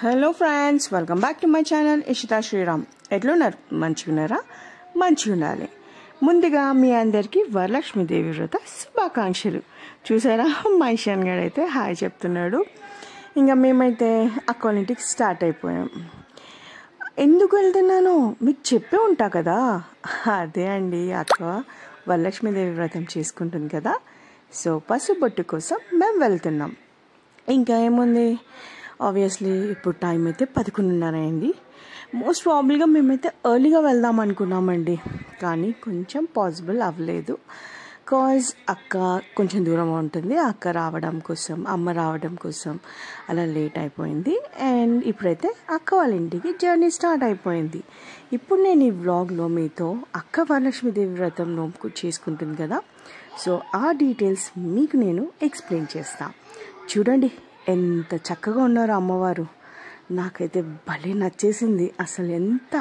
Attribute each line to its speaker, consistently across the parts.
Speaker 1: Hello friends, welcome back to my channel Ishita Sriram. ఎట్లున్నారు? మంచిగున్నారా? మంచిగా ఉండాలి. ముందుగా మీ అందరికీ వరలక్ష్మీదేవి వ్రత శుభాకాంక్షలు. చూసారా, మైషాన్ గడ్ అయితే హాయ్ చెప్తున్నాడు. ఇంకా మేమైతే అక్క వాళ్ళ ఇంటికి స్టార్ట్ అయిపోయాం. ఎందుకు వెళ్తున్నానో మీకు చెప్పే ఉంటా కదా. అదే అండి, అక్క వరలక్ష్మీదేవి వ్రతం చేసుకుంటుంది కదా, సో పసుబొట్టు కోసం మేము వెళ్తున్నాం. ఇంకా ఏముంది, ఆబ్వియస్లీ ఇప్పుడు టైం అయితే 11:30 అయింది. మోస్ట్ ప్రాబబ్లీగా మేమైతే ఎర్లీగా వెళ్దాం అనుకున్నామండి, కానీ కొంచెం పాసిబుల్ అవ్వలేదు. కాజ్ అక్క కొంచెం దూరం ఉంటుంది, అక్క రావడం కోసం, అమ్మ రావడం కోసం అలా లేట్ అయిపోయింది. అండ్ ఇప్పుడైతే అక్క వాళ్ళ ఇంటికి జర్నీ స్టార్ట్ అయిపోయింది. ఇప్పుడు నేను ఈ వ్లాగ్లో మీతో అక్క వరలక్ష్మీదేవి వ్రతం నోము చేసుకుంటుంది కదా, సో ఆ డీటెయిల్స్ మీకు నేను ఎక్స్ప్లెయిన్ చేస్తాను. చూడండి ఎంత చక్కగా ఉన్నారో అమ్మవారు. నాకైతే భలే నచ్చేసింది. అసలు ఎంత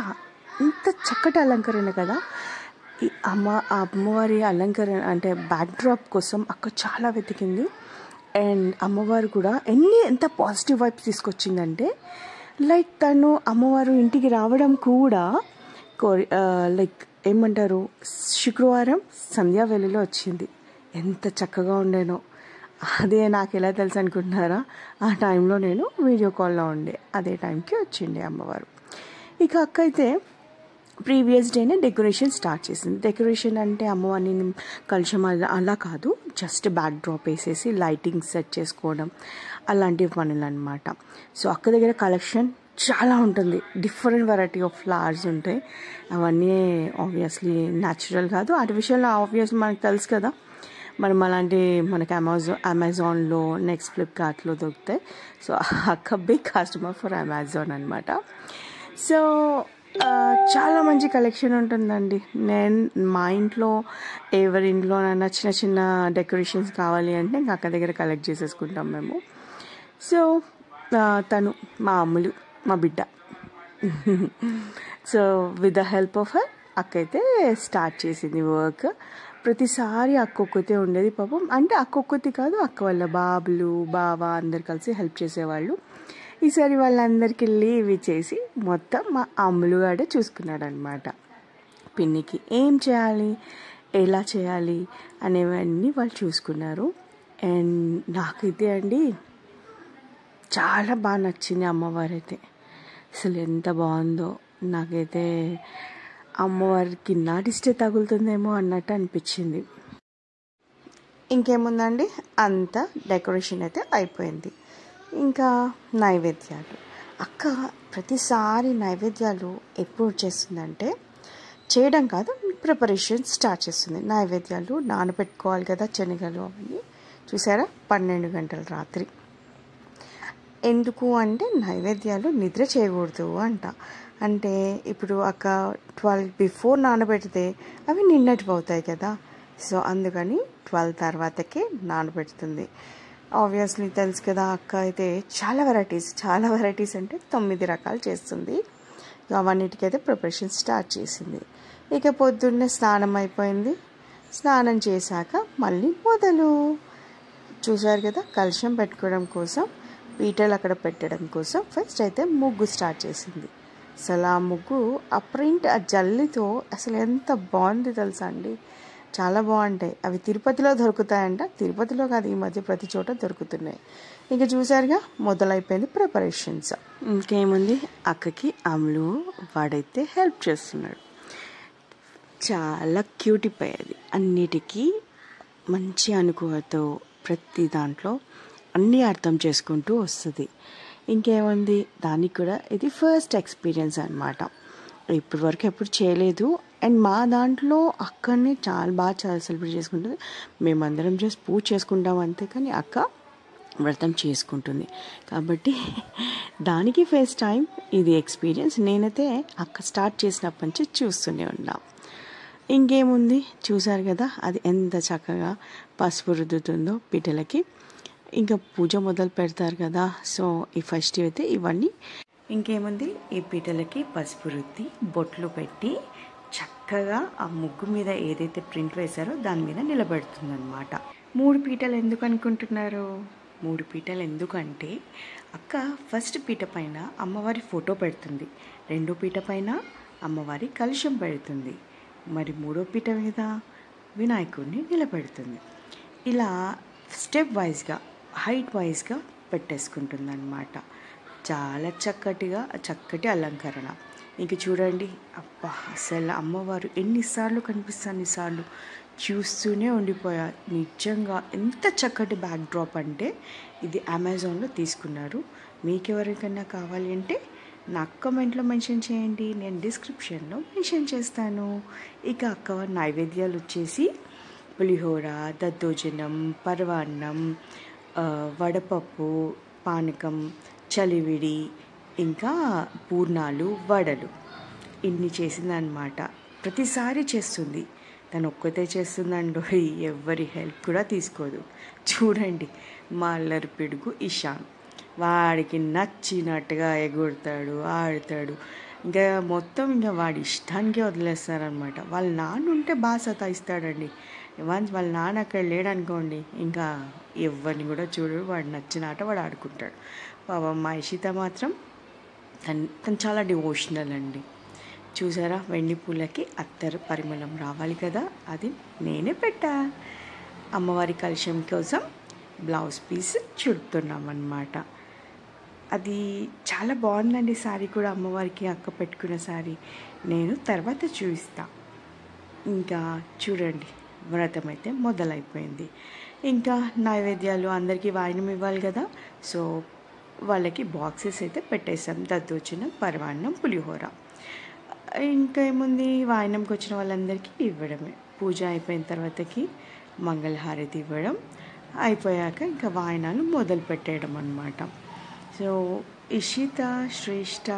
Speaker 1: చక్కటి అలంకరణ కదా. ఈ అమ్మవారి అలంకరణ అంటే బ్యాక్డ్రాప్ కోసం అక్క చాలా వెతికింది. అండ్ అమ్మవారు కూడా ఎంత పాజిటివ్ వైబ్స్ తీసుకొచ్చిందంటే, లైక్ తను అమ్మవారు ఇంటికి రావడం కూడా లైక్ ఏమంటారు, శుక్రవారం సంధ్యావేళలో వచ్చింది. ఎంత చక్కగా ఉండేనో. అదే నాకు ఎలా తెలుసు అనుకుంటున్నారా, ఆ టైంలో నేను వీడియో కాల్లో ఉండే, అదే టైంకి వచ్చిండే అమ్మవారు. ఇక అక్క అయితే ప్రీవియస్ డేనే డెకరేషన్ స్టార్ట్ చేసింది. డెకరేషన్ అంటే అమ్మవారిని కలుషం అలా కాదు, జస్ట్ బ్యాక్ డ్రాప్ వేసేసి లైటింగ్ సెట్ చేసుకోవడం అలాంటి పనులు అనమాట. సో అక్క దగ్గర కలెక్షన్ చాలా ఉంటుంది, డిఫరెంట్ వెరైటీ ఆఫ్ ఫ్లవర్స్ ఉంటాయి. అవన్నీ ఆబ్వియస్లీ న్యాచురల్ కాదు, ఆర్టిఫిషియల్ ఆబ్వియస్లీ మనకు తెలుసు కదా. మనకి అమెజాన్లో నెక్స్ట్ ఫ్లిప్కార్ట్లో దొరుకుతాయి. సో అక్క బిగ్ కస్టమర్ ఫర్ అమెజాన్ అనమాట. సో చాలా మంచి కలెక్షన్ ఉంటుందండి. మా ఇంట్లో ఎవరి ఇంట్లోనైనా చిన్న డెకరేషన్స్ కావాలి అంటే ఇంకా అక్క దగ్గర కలెక్ట్ చేసేసుకుంటాం మేము. సో తను మా అమ్ములు, మా బిడ్డ. So with the help of her అక్క అయితే స్టార్ట్ చేసింది వర్క్. ప్రతిసారి అక్క ఒక్కతే ఉండేది పాపం. అంటే అక్క ఒక్కతి కాదు, అక్క వాళ్ళ బాబులు, బావ అందరు కలిసి హెల్ప్ చేసేవాళ్ళు. ఈసారి వాళ్ళందరికీ లీవ్ ఇచ్చేసి మొత్తం మా అమ్ములుగాడే చూసుకున్నాడు అనమాట. పిన్నికి ఏం చేయాలి, ఎలా చేయాలి అనేవన్నీ వాళ్ళు చూసుకున్నారు. అండ్ నాకైతే అండి చాలా బాగా నచ్చింది అమ్మవారైతే. అసలు ఎంత బాగుందో. నాకైతే అమ్మవారికి నాటిస్తే తగులుతుందేమో అన్నట్టు అనిపించింది. ఇంకేముందండి, అంత డెకరేషన్ అయితే అయిపోయింది. ఇంకా నైవేద్యాలు. అక్క ప్రతిసారి నైవేద్యాలు ఎప్పుడు చేస్తుందంటే, చేయడం కాదు, ప్రిపరేషన్ స్టార్ట్ చేస్తుంది. నైవేద్యాలు నానబెట్టుకోవాలి కదా, శనగలు అవన్నీ. చూసారా, 12 గంటల రాత్రి. ఎందుకు అంటే నైవేద్యాలు నిద్ర చేయకూడదు అంట. అంటే ఇప్పుడు అక్క 12 బిఫోర్ నానబెడితే అవి నిన్నటివి అవుతాయి కదా. సో అందుకని 12 తర్వాతకే నానబెడుతుంది. ఆబ్వియస్లీ తెలుసు కదా, అక్క అయితే చాలా వెరైటీస్ అంటే 9 రకాలు చేస్తుంది. అవన్నిటికైతే ప్రిపరేషన్ స్టార్ట్ చేసింది. ఇక పొద్దున్నే స్నానం అయిపోయింది. స్నానం చేశాక మళ్ళీ మొదలు. చూసారు కదా, కలశం పెట్టుకోవడం కోసం, పీటలు అక్కడ పెట్టడం కోసం ఫస్ట్ అయితే ముగ్గు స్టార్ట్ చేసింది. అసలు ఆ ముగ్గు, ఆ ప్రింట్, ఆ జల్లితో అసలు ఎంత బాగుంది తెలుసా అండి. చాలా బాగుంటాయి. అవి తిరుపతిలో దొరుకుతాయంట. తిరుపతిలో కాదు, ఈ మధ్య ప్రతి చోట దొరుకుతున్నాయి. ఇంకా చూసారుగా, మొదలైపోయింది ప్రిపరేషన్స్. ఇంకేముంది, అక్కకి అమ్ములు వాడైతే హెల్ప్ చేస్తున్నాడు. చాలా క్యూటిపోయేది. అన్నిటికీ మంచి అనుకువతో ప్రతి దాంట్లో అన్నీ అర్థం చేసుకుంటూ వస్తుంది. ఇంకేముంది, దానికి కూడా ఇది ఫస్ట్ ఎక్స్పీరియన్స్ అనమాట. ఇప్పటి వరకు ఎప్పుడు చేయలేదు. అండ్ మా దాంట్లో అక్కడనే చాలా సెలబ్రేట్ చేసుకుంటుంది. మేమందరం జస్ట్ పూజ చేసుకుంటాం అంతే, కానీ అక్క వ్రతం చేసుకుంటుంది కాబట్టి దానికి ఫస్ట్ టైం ఇది ఎక్స్పీరియన్స్. నేనైతే అక్క స్టార్ట్ చేసినప్పటి నుంచి చూస్తూనే ఉన్నా. ఇంకేముంది, చూసారు కదా, అది ఎంత చక్కగా పసుపు రుద్దుతుందో పీటలకి. ఇంకా పూజ మొదలు పెడతారు కదా. సో ఈ ఫస్ట్ అయితే ఇవన్నీ. ఇంకేముంది, ఈ పీటలకి పసుపు రుద్ది బొట్లు పెట్టి చక్కగా ఆ ముగ్గు మీద ఏదైతే ప్రింట్ వేశారో దాని మీద నిలబెడుతుంది అనమాట. 3 పీటలు ఎందుకు అనుకుంటున్నారు? 3 పీటలు ఎందుకంటే అక్క ఫస్ట్ పీట పైన అమ్మవారి ఫోటో పెడుతుంది, రెండో పీట పైన అమ్మవారి కలశం పెడుతుంది, మరి 3వ పీట మీద వినాయకుడిని నిలబెడుతుంది. ఇలా స్టెప్ వైజ్గా హైట్ వైజ్గా పెట్టేసుకుంటుంది అన్నమాట. చాలా చక్కటి అలంకరణ. ఇంక చూడండి, అబ్బా అసలు అమ్మవారు ఎన్నిసార్లు కనిపిస్తాను అన్నిసార్లు చూస్తూనే ఉండిపోయా. నిజంగా ఎంత చక్కటి బ్యాక్ డ్రాప్ అంటే ఇది అమెజాన్లో తీసుకున్నారు. మీకు ఎవరికైనా కావాలి అంటే నాకు కమెంట్లో మెన్షన్ చేయండి, నేను డిస్క్రిప్షన్లో మెన్షన్ చేస్తాను. ఇక అక్క నైవేద్యాలు వచ్చేసి పులిహోర, దద్దోజనం, పరవాన్నం, వడపప్పు, పానకం, చలివిడి, ఇంకా పూర్ణాలు, వడలు ఇన్ని చేసిందనమాట. ప్రతిసారి చేస్తుంది, తను ఒక్కతే చేస్తుందండో, ఎవరి హెల్ప్ కూడా తీసుకోదు. చూడండి మా అల్లరి పిడుగు ఇషాన్, వాడికి నచ్చినట్టుగా ఎగురుతాడు, ఆడతాడు, ఇంకా మొత్తం ఇంకా వాడి ఇష్టానికే వదిలేస్తారనమాట. వాళ్ళ నాన్న ఉంటే బాగా సతాయిస్తాడండి. వన్స్ వాళ్ళ నాన్న అక్కడ లేడనుకోండి ఇంకా ఎవరిని కూడా చూడడు, వాడు నచ్చిన ఆట వాడు ఆడుకుంటాడు. పాపం మా ఇషిత మాత్రం తను చాలా డివోషనల్ అండి. చూసారా, వెండి పూలకి అత్తరు పరిమళం రావాలి కదా, అది నేనే పెట్టా. అమ్మవారి కలశం కోసం బ్లౌజ్ పీస్ చుడుతున్నామన్నమాట. అది చాలా బాగుందండి శారీ కూడా, అమ్మవారికి అక్క పెట్టుకున్న శారీ. నేను తర్వాత చూపిస్తా. ఇంకా చూడండి, వ్రతం అయితే మొదలైపోయింది. ఇంకా నైవేద్యాలు అందరికీ వాయినం ఇవ్వాలి కదా, సో వాళ్ళకి బాక్సెస్ అయితే పెట్టేసాం. దద్దోజనం, పరవాన్నం, పులిహోర. ఇంకా ఏముంది, వాయినంకి వచ్చిన వాళ్ళందరికీ ఇవ్వడమే. పూజ అయిపోయిన తర్వాతకి మంగళహారతి ఇవ్వడం అయిపోయాక ఇంకా వాయినాలు మొదలు పెట్టేయడం అన్నమాట. సో ఇషిత, శ్రేష్ఠ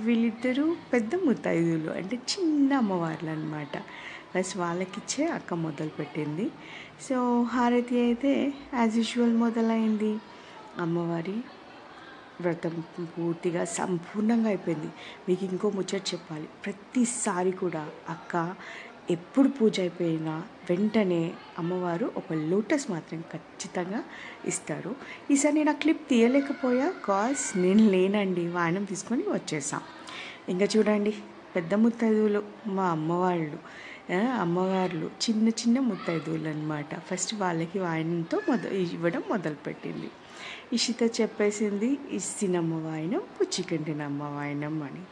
Speaker 1: వీళ్ళిద్దరూ పెద్ద ముత్తైదులు, అంటే చిన్న అమ్మవార్లు అనమాట. ప్లస్ వాళ్ళకిచ్చే అక్క మొదలుపెట్టింది. సో హారతి అయితే యాజ్ యూజువల్ మొదలైంది. అమ్మవారి వ్రతం పూర్తిగా సంపూర్ణంగా అయిపోయింది. మీకు ఇంకో ముచ్చట చెప్పాలి, ప్రతిసారి కూడా అక్క ఎప్పుడు పూజ అయిపోయినా వెంటనే అమ్మవారు ఒక లోటస్ మాత్రం ఖచ్చితంగా ఇస్తారు. ఈసారి నేను ఆ క్లిప్ తీయలేకపోయా, కాజ్ నేను లేనండి, వాయనం తీసుకొని వచ్చేసాం. ఇంకా చూడండి, పెద్ద ముత్తైదువులు మా అమ్మవార్లు చిన్న చిన్న ముత్తైదువులు అనమాట. ఫస్ట్ వాళ్ళకి వాయనంతో ఇవ్వడం మొదలుపెట్టింది. ఇషిత చెప్పేసింది, ఇస్తినమ్మ వాయనం, పుచ్చికంటినమ్మ వాయనం అని.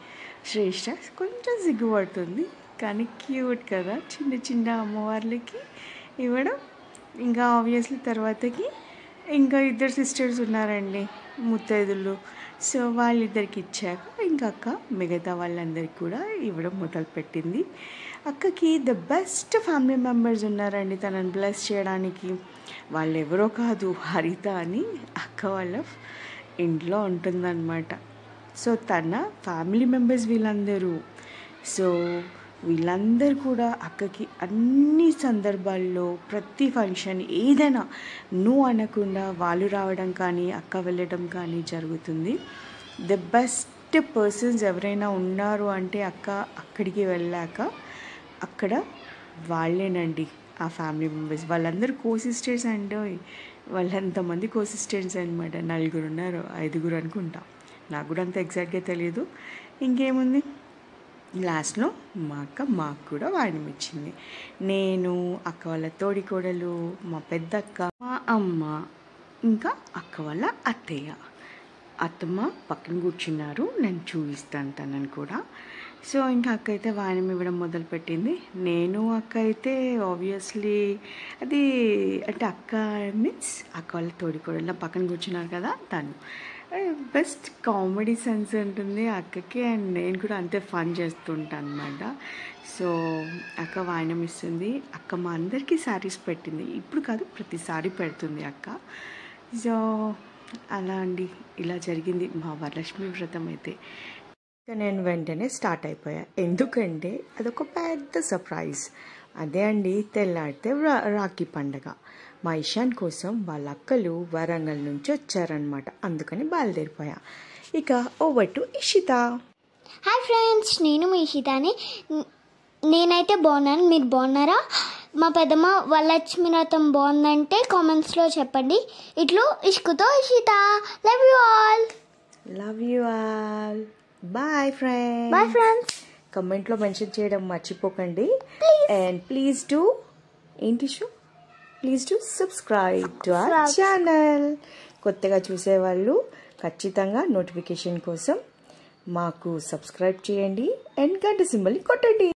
Speaker 1: శ్రేష్ఠ కొంచెం సిగ్గుపడుతుంది, కానీ క్యూట్ కదా చిన్న చిన్న అమ్మవార్లకి ఇవ్వడం. ఇంకా ఆబ్వియస్లీ తర్వాతకి ఇంకా 2 సిస్టర్స్ ఉన్నారండి ముత్తైదులు. సో వాళ్ళిద్దరికి ఇచ్చాక ఇంకా అక్క మిగతా వాళ్ళందరికీ కూడా ఇవ్వడం మొదలుపెట్టింది. అక్కకి ద బెస్ట్ ఫ్యామిలీ మెంబర్స్ ఉన్నారండి తనని బ్లెస్ చేయడానికి. వాళ్ళు ఎవరో కాదు, హరిత అని అక్క వాళ్ళ ఇంట్లో ఉంటుందన్నమాట. సో తన ఫ్యామిలీ మెంబర్స్ వీళ్ళందరూ. సో వీళ్ళందరూ కూడా అక్కకి అన్ని సందర్భాల్లో ప్రతి ఫంక్షన్ ఏదైనా నువ్వు అనకుండా వాళ్ళు రావడం కానీ అక్క వెళ్ళడం కానీ జరుగుతుంది. ద బెస్ట్ పర్సన్స్ ఎవరైనా ఉన్నారు అంటే అక్క అక్కడికి వెళ్ళాక అక్కడ వాళ్ళేనండి ఆ ఫ్యామిలీ మెంబర్స్. వాళ్ళందరూ సిస్టర్స్ అండ్ వాళ్ళంతమంది సిస్టర్స్ అనమాట. 4 ఉన్నారు, 5 అనుకుంటా, నాకు కూడా అంత ఎగ్జాక్ట్గా తెలియదు. ఇంకేముంది, లాస్ట్లో మా అక్క మాకు కూడా వాయినం ఇచ్చింది. నేను, అక్క వాళ్ళ తోడికోడలు, మా పెద్దక్క, మా అమ్మ, ఇంకా అక్క వాళ్ళ అత్తమ్మ పక్కన కూర్చున్నారు, నేను చూపిస్తాను తనని కూడా. సో ఇంకా అక్క అయితే వాయినం ఇవ్వడం మొదలుపెట్టింది. నేను అక్క అయితే ఆబ్వియస్లీ అది అంటే అక్క మీన్స్ అక్క వాళ్ళ తోడికోడలు పక్కన కూర్చున్నారు కదా, తను బెస్ట్ కామెడీ సెన్స్ ఉంటుంది అక్కకి, అండ్ నేను కూడా అంతే ఫన్ చేస్తుంటాను అనమాట. సో అక్క వాయినం ఇస్తుంది. అక్క మా అందరికీ శారీస్ పెట్టింది, ఇప్పుడు కాదు ప్రతిసారి పెడుతుంది అక్క. సో అలా అండి, ఇలా జరిగింది మా వరలక్ష్మి వ్రతం అయితే. నేను వెంటనే స్టార్ట్ అయిపోయా, ఎందుకంటే అదొక పెద్ద సర్ప్రైజ్. అదే అండి, తెల్లాడితే రాఖీ పండగ. మా ఇషాన్ కోసం వాళ్ళ అక్కలు వరంగల్ నుంచి వచ్చారనమాట, అందుకని బయలుదేరిపోయా. ఇక over to Ishita.
Speaker 2: Hi friends, నేను మీ ఇషితాని. నేనైతే బాగున్నాను, మీరు బాగున్నారా? మా పెద్దమ్మ వరలక్ష్మి వ్రతం బాగుందంటే కామెంట్స్లో చెప్పండి. ఇట్లు ఇష్కుతో Ishita. Love you all.
Speaker 1: Bye
Speaker 2: friends.
Speaker 1: కమెంట్లో మెన్షన్ చేయడం మర్చిపోకండి. And please do subscribe to our channel. కొత్తగా చూసేవాళ్ళు ఖచ్చితంగా నోటిఫికేషన్ కోసం మాకు సబ్స్క్రైబ్ చేయండి అండ్ గంట సింబల్ని కొట్టండి.